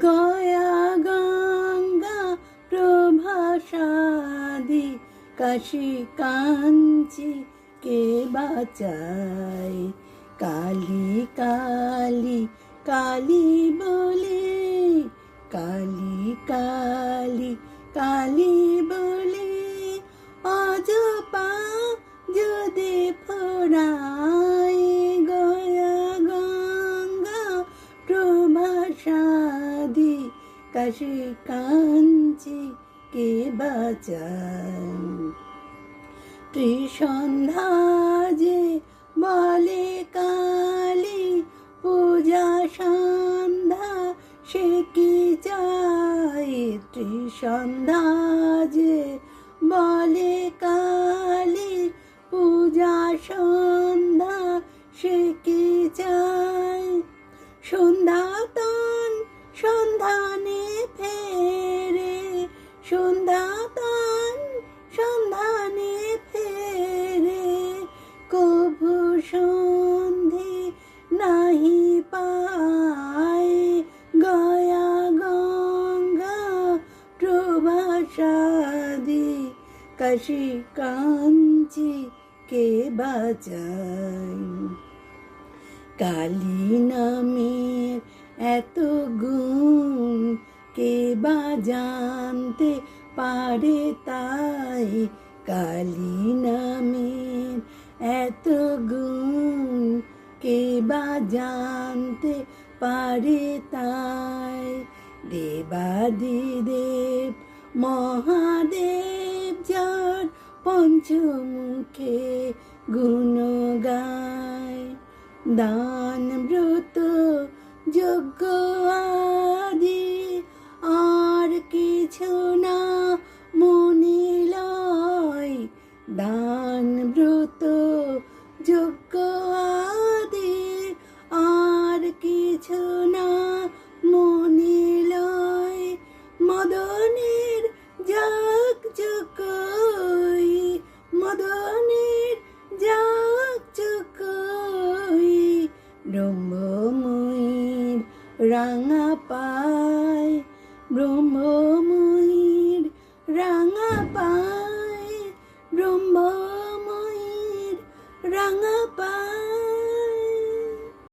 গয়া গঙ্গা প্রভাসাদি কাশী কাঞ্চি কে বাঁচায়। কালী কালী কালী বলে, কালী কালী কালী বলে অজপা যদি ফোড়ায়। গয়া গঙ্গা প্রভাসাদি কাশী কাঞ্চি কে বাঁচায়। ত্রিসন্ধ্যা যে বলে কালী পূজা সন্ধ্যা সে কি চায়। ত্রিসন্ধ্যা যে বলে কালী পূজা সন্ধ্যা সে কি চায়। সন্ধ্যাতন সন্ধানে ফেরে, সন্ধ্যাতন সন্ধানে ফেরে কভু সন্ধি নাহি পায়। গয়া গঙ্গা প্রভাসাদি কাশী কাঞ্চি কে বাঁচায়। কালী নামের এত গুণ কে বা জানতে পারে তাই। কালী নামের এত গুণ কে বা জানতে পারে তাই। দেবাদিদেব মহাদেব যার পঞ্চমুখে গুণ গায়। দান ব্রত যজ্ঞ আদি আর কিছু না মনে লয়। দান ব্রত যজ্ঞ আদি আর কিছু না মনে লয়। মদনের যাগ যজ্ঞই, মদনের যাগ যজ্ঞই ব্রহ্মময়ীর রাঙা পায়। ব্রহ্মময়ীর